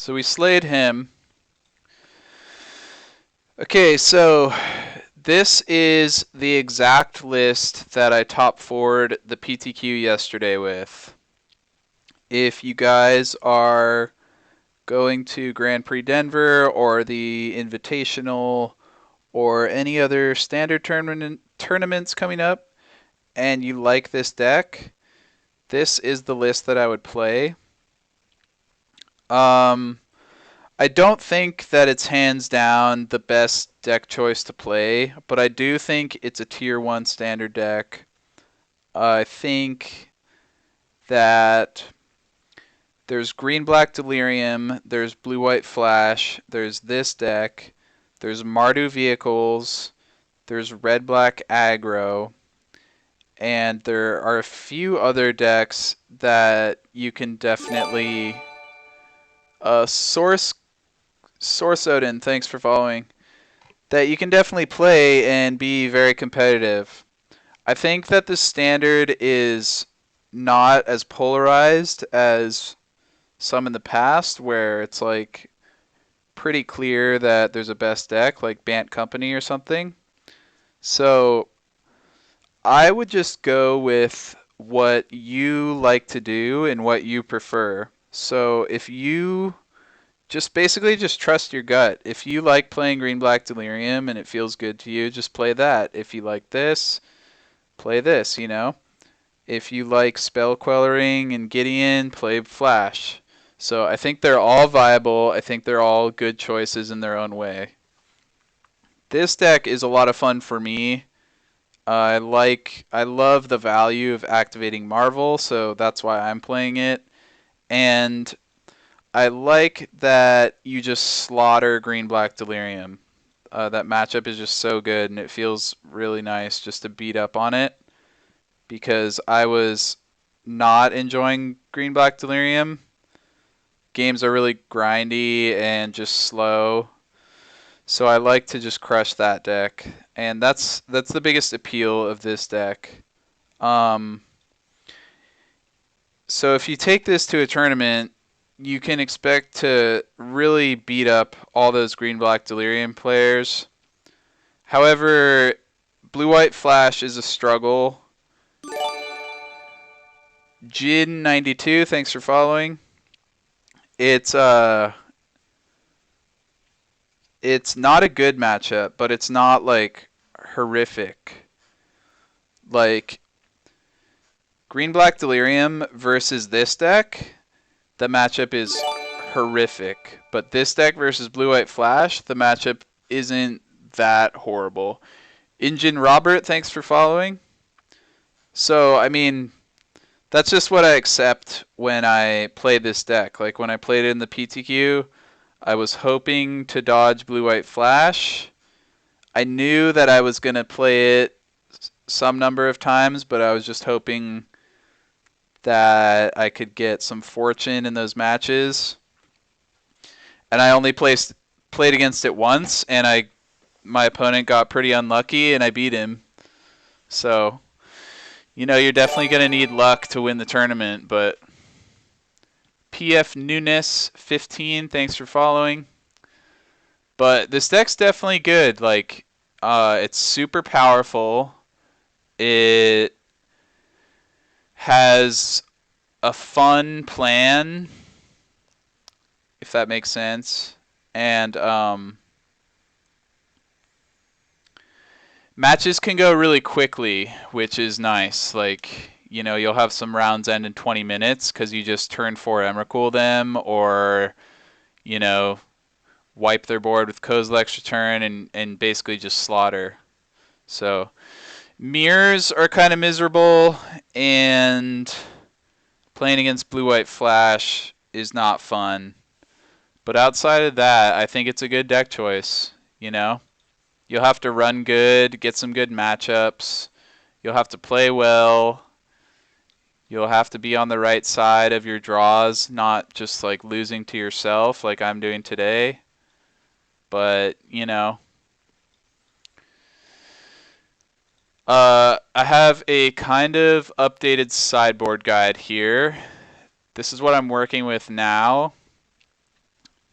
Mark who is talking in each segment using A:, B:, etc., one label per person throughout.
A: So we slayed him. Okay, so this is the exact list that I top forward the PTQ yesterday with. If you guys are going to Grand Prix Denver or the Invitational or any other standard tournaments coming up and you like this deck, this is the list that I would play. I don't think that it's hands down the best deck choice to play, but I do think it's a tier 1 standard deck. I think that there's green-black Delirium, there's blue-white Flash, there's this deck, there's Mardu Vehicles, there's red-black Aggro, and there are a few other decks that you can definitely... Source Odin, thanks for following. That you can definitely play and be very competitive. I think that the standard is not as polarized as some in the past, where it's like pretty clear that there's a best deck, like Bant Company or something. So I would just go with what you like to do and what you prefer. So if you basically just trust your gut. If you like playing green black Delirium and it feels good to you, just play that. If you like this, play this, you know? If you like Spell Quelling and Gideon, play Flash. So I think they're all viable. I think they're all good choices in their own way. This deck is a lot of fun for me. I love the value of activating Marvel, so that's why I'm playing it. And I like that you just slaughter green-black Delirium. That matchup is just so good, and it feels really nice just to beat up on it, because I was not enjoying green-black Delirium. Games are really grindy and just slow, so I like to just crush that deck, and that's the biggest appeal of this deck. So if you take this to a tournament, you can expect to really beat up all those green-black Delirium players. However, blue-white Flash is a struggle. Jin92, thanks for following. It's not a good matchup, but it's not like horrific. Like green-black Delirium versus this deck, the matchup is horrific. But this deck versus blue-white Flash, the matchup isn't that horrible. Injin Robert, thanks for following. So, I mean, that's just what I accept when I play this deck. Like when I played it in the PTQ, I was hoping to dodge blue-white Flash. I knew that I was going to play it some number of times, but I was just hoping that I could get some fortune in those matches. And I only played against it once, and my opponent got pretty unlucky, and I beat him. So, you know, you're definitely going to need luck to win the tournament, but PF Nunes 15, thanks for following. But this deck's definitely good. Like, it's super powerful. It has a fun plan, if that makes sense. And matches can go really quickly, which is nice. Like, you know, you'll have some rounds end in 20 minutes because you just turn 4 Emrakul them, or, you know, wipe their board with Kozilek's Return and basically just slaughter. So mirrors are kind of miserable, and playing against blue-white Flash is not fun. But outside of that, I think it's a good deck choice, you know? You'll have to run good, get some good matchups. You'll have to play well. You'll have to be on the right side of your draws, not just like losing to yourself like I'm doing today. But, you know, I have a kind of updated sideboard guide here. This is what I'm working with now.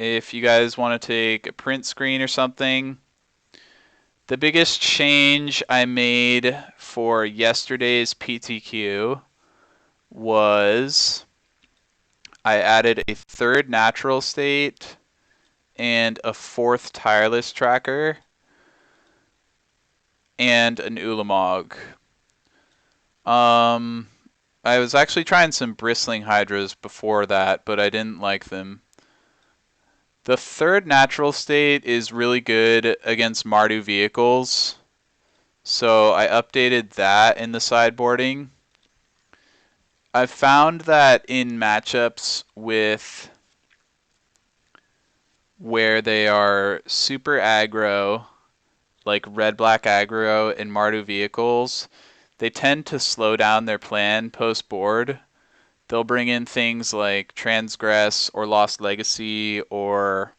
A: if you guys want to take a print screen or something. The biggest change I made for yesterday's PTQ was I added a third natural state and a fourth tireless tracker and an Ulamog. I was actually trying some bristling hydras before that, but I didn't like them. The third natural state is really good against Mardu vehicles, so I updated that in the sideboarding. I've found that in matchups with where they are super aggro, like red-black aggro and Mardu vehicles, they tend to slow down their plan post-board. They'll bring in things like Transgress or Lost Legacy or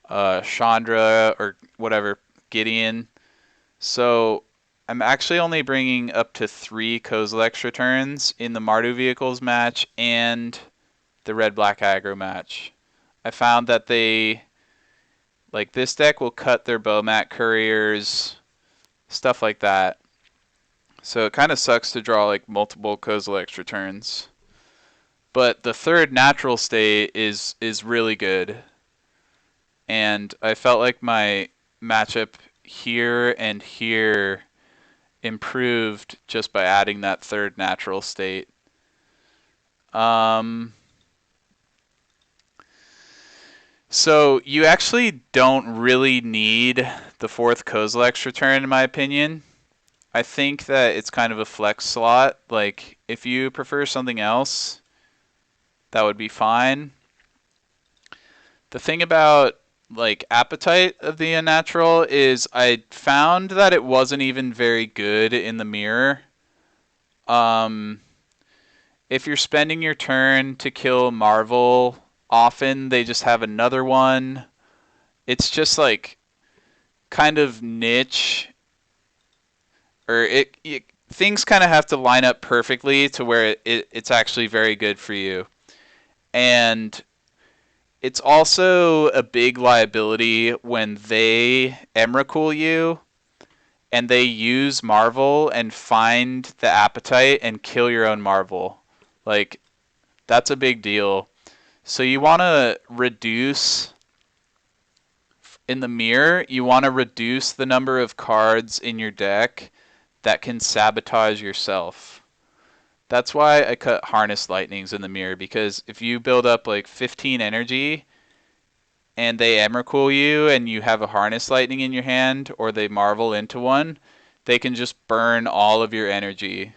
A: Chandra or whatever, Gideon. So I'm actually only bringing up to 3 Kozilek returns in the Mardu vehicles match and the red-black aggro match. I found that like this deck will cut their Bowmat couriers, stuff like that. So it kind of sucks to draw like multiple Kozilek returns. But the third natural state is really good. And I felt like my matchup here and here improved just by adding that third natural state. So you actually don't really need the fourth Kozilek return, in my opinion. I think that it's kind of a flex slot. Like, if you prefer something else, that would be fine. The thing about like Appetite of the Unnatural is I found that it wasn't even very good in the mirror. If you're spending your turn to kill Marvel, often they just have another one. It's just like kind of niche, or things kind of have to line up perfectly to where it's actually very good for you. And it's also a big liability when they Emrakul you and they use Marvel and find the Appetite and kill your own Marvel. Like, that's a big deal. So you want to reduce, in the mirror, you want to reduce the number of cards in your deck that can sabotage yourself. That's why I cut Harness Lightnings in the mirror, because if you build up like 15 energy and they Emrakul you and you have a Harness Lightning in your hand, or they Marvel into one, they can just burn all of your energy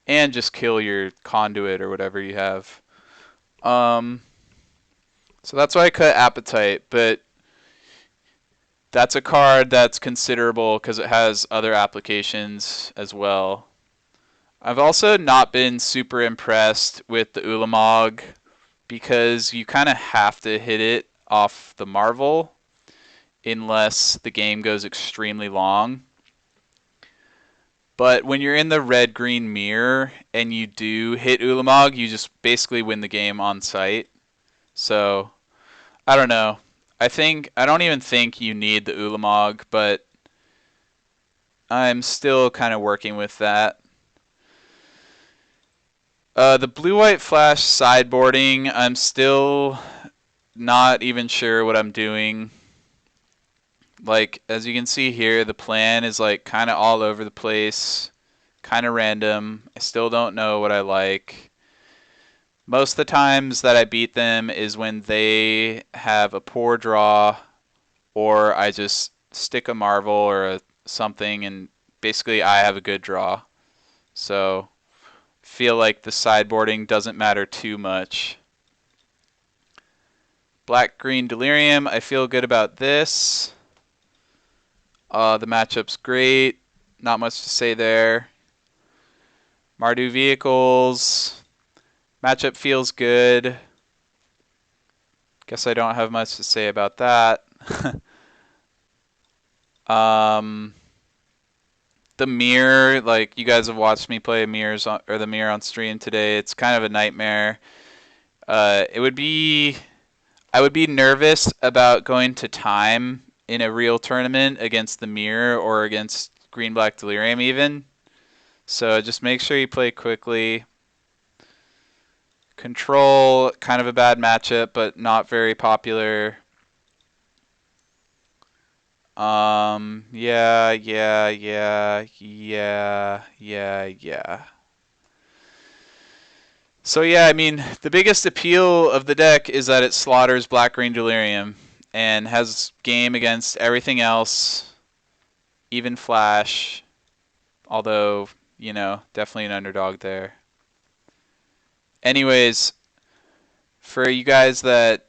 A: and just kill your Conduit or whatever you have. So that's why I cut Appetite, but that's a card that's considerable because it has other applications as well. I've also not been super impressed with the Ulamog because you kind of have to hit it off the Marvel unless the game goes extremely long. But when you're in the red-green mirror and you do hit Ulamog, you just basically win the game on sight. So, I don't know. I don't even think you need the Ulamog, but I'm still kind of working with that. The blue-white flash sideboarding, I'm still not even sure what I'm doing. Like, as you can see here, the plan is like kind of all over the place, kind of random. I still don't know what I like. Most of the times that I beat them is when they have a poor draw, or I just stick a Marvel or something, and basically I have a good draw. So, feel like the sideboarding doesn't matter too much. Black-green Delirium, I feel good about this. The matchup's great. Not much to say there. Mardu Vehicles. Matchup feels good. Guess I don't have much to say about that. The mirror, like you guys have watched me play the mirror on stream today. It's kind of a nightmare. It would be, I would be nervous about going to time in a real tournament against the Mirror or against Green Black Delirium even. So just make sure you play quickly. Control, kind of a bad matchup, but not very popular. Yeah. So yeah, I mean, the biggest appeal of the deck is that it slaughters Black Green Delirium and has game against everything else, even Flash, although, definitely an underdog there. Anyways, for you guys that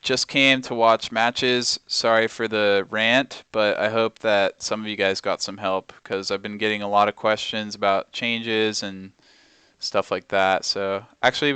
A: just came to watch matches, sorry for the rant, but I hope that some of you guys got some help because I've been getting a lot of questions about changes and stuff like that. So actually,